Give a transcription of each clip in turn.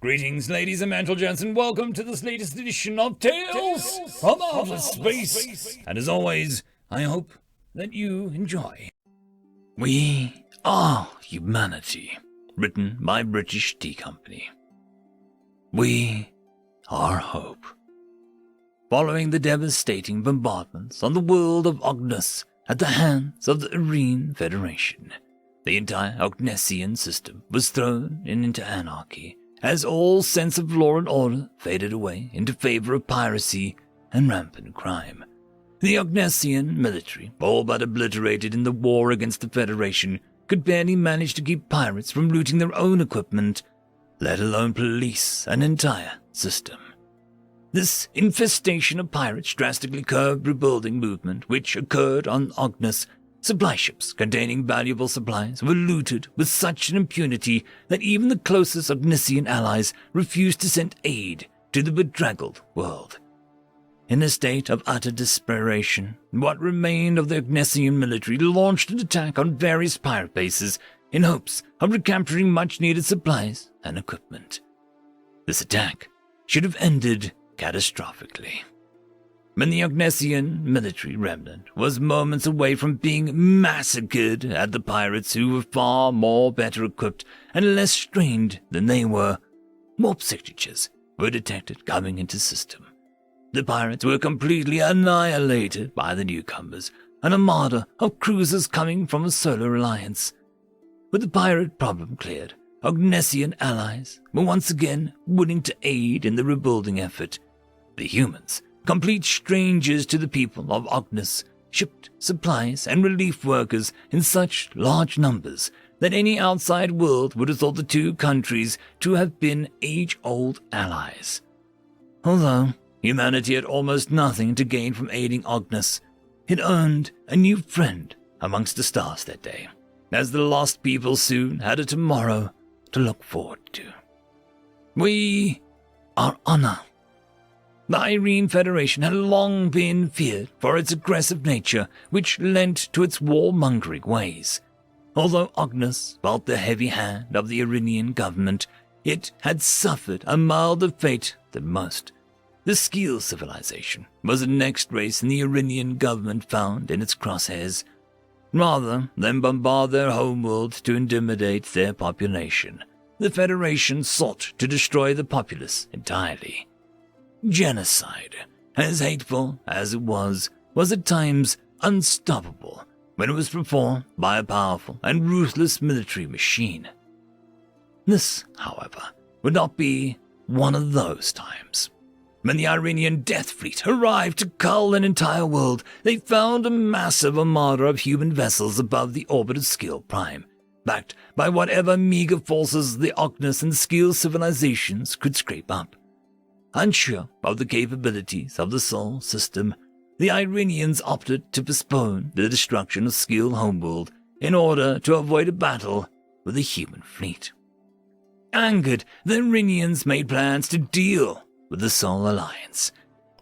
Greetings, ladies and gentlemen, and welcome to this latest edition of Tales from Outer Space. And as always, I hope that you enjoy. We are humanity, written by British Tea Company. We are hope. Following the devastating bombardments on the world of Ognus at the hands of the Aryan Federation, the entire Ognesian system was thrown into anarchy, as all sense of law and order faded away into favor of piracy and rampant crime. The Ognesian military, all but obliterated in the war against the Federation, could barely manage to keep pirates from looting their own equipment, let alone police an entire system. This infestation of pirates drastically curbed rebuilding movement which occurred on Ognus. Supply ships containing valuable supplies were looted with such an impunity that even the closest Ognesian allies refused to send aid to the bedraggled world. In a state of utter desperation, what remained of the Ognesian military launched an attack on various pirate bases in hopes of recapturing much-needed supplies and equipment. This attack should have ended catastrophically. When the Ognesian military remnant was moments away from being massacred at the pirates who were far more better equipped and less strained than they were, warp signatures were detected coming into system. The pirates were completely annihilated by the newcomers, an armada of cruisers coming from a solar alliance. With the pirate problem cleared, Ognesian allies were once again willing to aid in the rebuilding effort. The humans, complete strangers to the people of Ognus, shipped supplies and relief workers in such large numbers that any outside world would have thought the two countries to have been age-old allies. Although humanity had almost nothing to gain from aiding Ognus, it earned a new friend amongst the stars that day, as the lost people soon had a tomorrow to look forward to. We are honor. The Aryan Federation had long been feared for its aggressive nature, which lent to its warmongering ways. Although Ognus felt the heavy hand of the Iranian government, it had suffered a milder fate than most. The Skeel civilization was the next race in the Iranian government found in its crosshairs. Rather than bombard their homeworld to intimidate their population, the Federation sought to destroy the populace entirely. Genocide, as hateful as it was at times unstoppable when it was performed by a powerful and ruthless military machine. This, however, would not be one of those times. When the Iranian Death Fleet arrived to cull an entire world, they found a massive armada of human vessels above the orbit of Skeel Prime, backed by whatever meager forces the Ognus and Skeel civilizations could scrape up. Unsure of the capabilities of the Sol system, the Iranians opted to postpone the destruction of Skeel homeworld in order to avoid a battle with the human fleet. Angered, the Iranians made plans to deal with the Sol Alliance.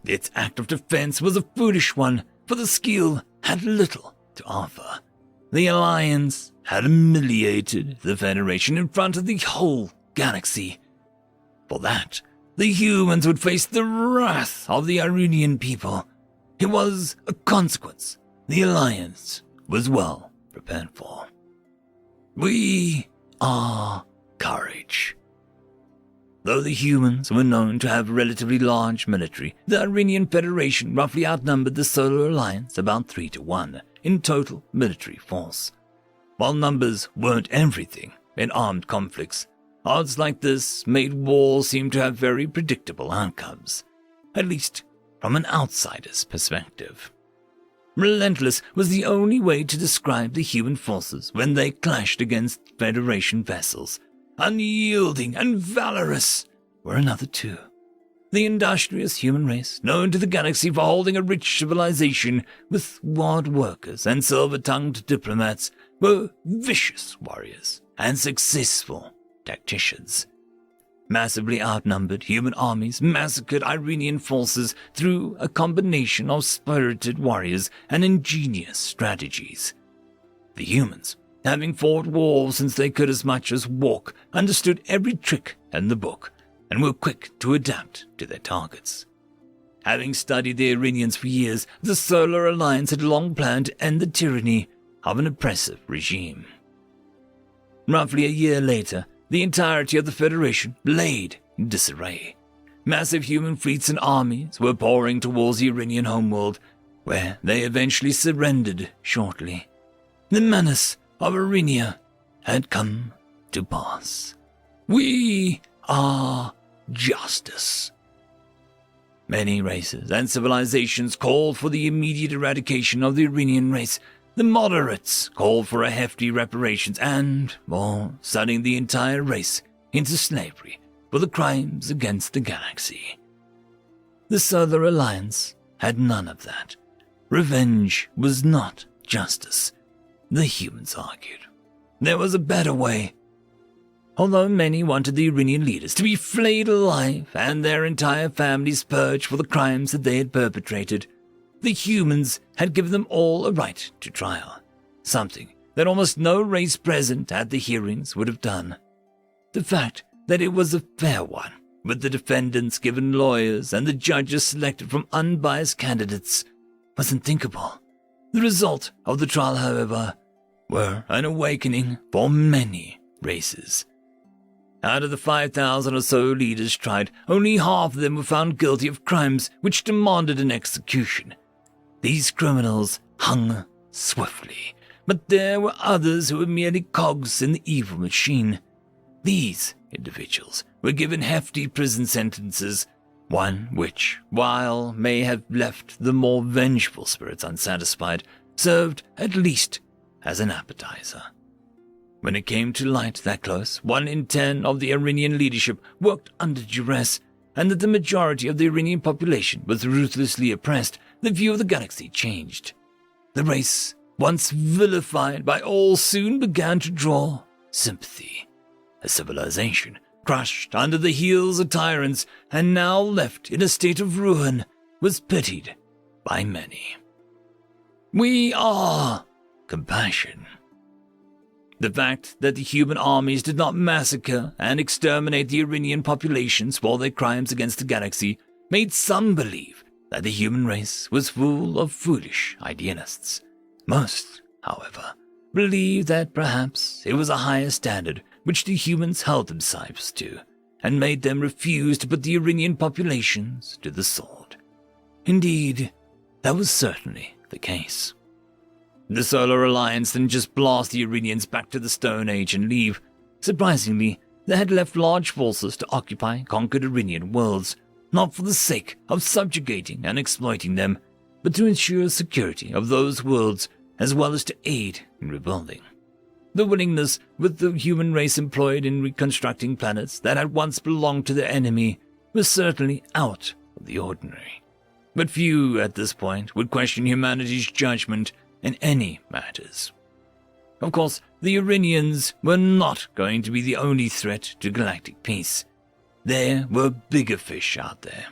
Its act of defense was a foolish one, for the Skeel had little to offer. The Alliance had humiliated the Federation in front of the whole galaxy. For that, the humans would face the wrath of the Iranian people. It was a consequence the Alliance was well prepared for. We are courage. Though the humans were known to have a relatively large military, the Iranian Federation roughly outnumbered the Solar Alliance about 3-1 in total military force. While numbers weren't everything in armed conflicts, odds like this made war seem to have very predictable outcomes, at least from an outsider's perspective. Relentless was the only way to describe the human forces when they clashed against Federation vessels. Unyielding and valorous were another two. The industrious human race, known to the galaxy for holding a rich civilization with ward workers and silver-tongued diplomats, were vicious warriors and successful tacticians. Massively outnumbered human armies massacred Iranian forces through a combination of spirited warriors and ingenious strategies. The humans, having fought wars since they could as much as walk, understood every trick in the book, and were quick to adapt to their targets. Having studied the Iranians for years, the Solar Alliance had long planned to end the tyranny of an oppressive regime. Roughly a year later, the entirety of the Federation laid in disarray. Massive human fleets and armies were pouring towards the Iranian homeworld, where they eventually surrendered shortly. The menace of Irania had come to pass. We are justice. Many races and civilizations called for the immediate eradication of the Iranian race. The moderates called for a hefty reparations and, more, sending the entire race into slavery for the crimes against the galaxy. The Solar Alliance had none of that. Revenge was not justice, the humans argued. There was a better way. Although many wanted the Iranian leaders to be flayed alive and their entire families purged for the crimes that they had perpetrated, the humans had given them all a right to trial, something that almost no race present at the hearings would have done. The fact that it was a fair one, with the defendants given lawyers and the judges selected from unbiased candidates, was unthinkable. The result of the trial, however, were an awakening for many races. Out of the 5,000 or so leaders tried, only half of them were found guilty of crimes which demanded an execution. These criminals hung swiftly, but there were others who were merely cogs in the evil machine. These individuals were given hefty prison sentences, one which, while may have left the more vengeful spirits unsatisfied, served at least as an appetizer. When it came to light that close 1 in 10 of the Iranian leadership worked under duress, and that the majority of the Iranian population was ruthlessly oppressed, the view of the galaxy changed. The race, once vilified by all, soon began to draw sympathy. A civilization crushed under the heels of tyrants and now left in a state of ruin was pitied by many. We are compassion. The fact that the human armies did not massacre and exterminate the Iranian populations for their crimes against the galaxy made some believe that the human race was full of foolish idealists. Most, however, believed that perhaps it was a higher standard which the humans held themselves to, and made them refuse to put the Iranian populations to the sword. Indeed, that was certainly the case. The Solar Alliance didn't just blast the Iranians back to the Stone Age and leave. Surprisingly, they had left large forces to occupy conquered Iranian worlds, not for the sake of subjugating and exploiting them, but to ensure security of those worlds as well as to aid in rebuilding. The willingness with the human race employed in reconstructing planets that had once belonged to their enemy was certainly out of the ordinary. But few at this point would question humanity's judgment in any matters. Of course, the Iranians were not going to be the only threat to galactic peace. There were bigger fish out there.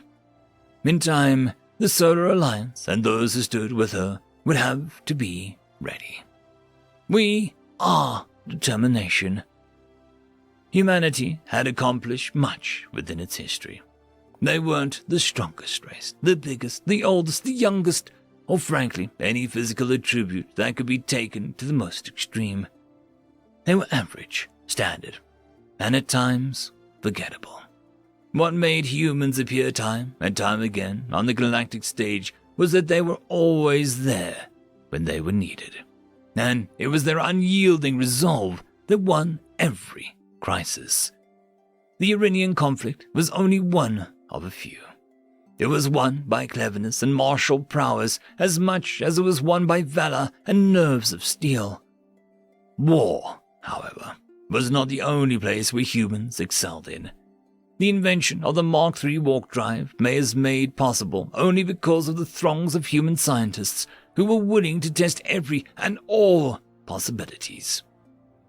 In time, the Solar Alliance and those who stood with her would have to be ready. We are determination. Humanity had accomplished much within its history. They weren't the strongest race, the biggest, the oldest, the youngest, or frankly, any physical attribute that could be taken to the most extreme. They were average, standard, and at times, forgettable. What made humans appear time and time again on the galactic stage was that they were always there when they were needed. And it was their unyielding resolve that won every crisis. The Iranian conflict was only one of a few. It was won by cleverness and martial prowess as much as it was won by valor and nerves of steel. War, however, was not the only place where humans excelled in. The invention of the Mark III warp drive may have made possible only because of the throngs of human scientists who were willing to test every and all possibilities.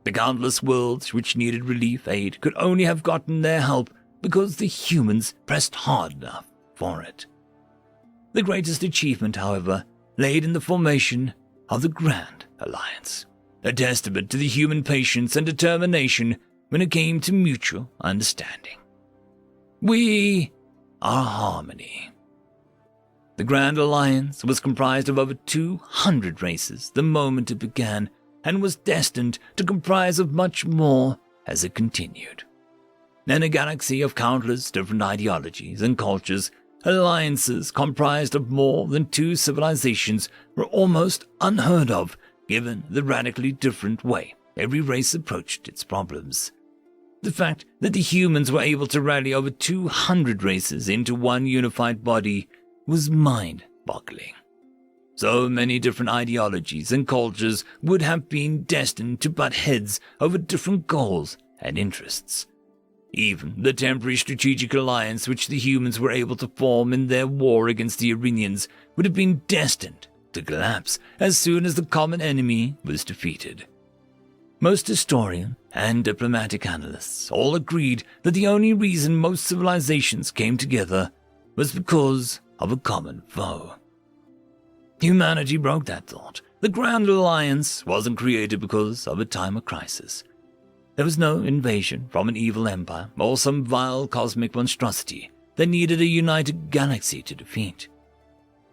The countless worlds which needed relief aid could only have gotten their help because the humans pressed hard enough for it. The greatest achievement, however, laid in the formation of the Grand Alliance, a testament to the human patience and determination when it came to mutual understanding. We are harmony. The Grand Alliance was comprised of over 200 races the moment it began, and was destined to comprise of much more as it continued. In a galaxy of countless different ideologies and cultures, alliances comprised of more than 2 civilizations were almost unheard of, given the radically different way every race approached its problems. The fact that the humans were able to rally over 200 races into one unified body was mind-boggling. So many different ideologies and cultures would have been destined to butt heads over different goals and interests. Even the temporary strategic alliance which the humans were able to form in their war against the Iranians would have been destined to collapse as soon as the common enemy was defeated. Most historian and diplomatic analysts all agreed that the only reason most civilizations came together was because of a common foe. Humanity broke that thought. The Grand Alliance wasn't created because of a time of crisis. There was no invasion from an evil empire or some vile cosmic monstrosity that needed a united galaxy to defeat.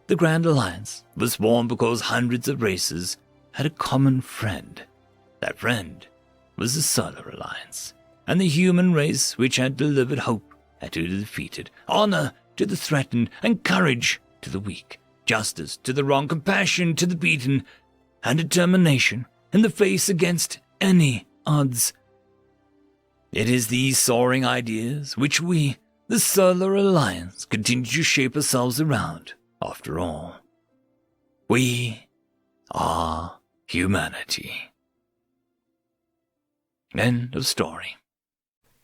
The Grand Alliance was formed because hundreds of races had a common friend. That friend was the Solar Alliance, and the human race which had delivered hope to the defeated, honor to the threatened, and courage to the weak, justice to the wrong, compassion to the beaten, and determination in the face against any odds. It is these soaring ideas which we, the Solar Alliance, continue to shape ourselves around, after all. We are humanity. End of story.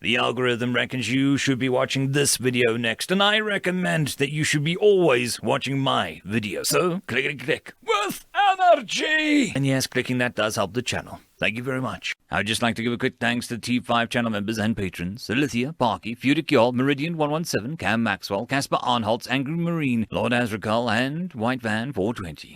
The algorithm reckons you should be watching this video next, and I recommend that you should be always watching my video. So, click with energy! And yes, clicking that does help the channel. Thank you very much. I'd just like to give a quick thanks to the T5 channel members and patrons: Alithia, Parky, Fudic Yol, Meridian117, Cam Maxwell, Casper Arnholtz, Angry Marine, Lord Azrakal, and White Van 420.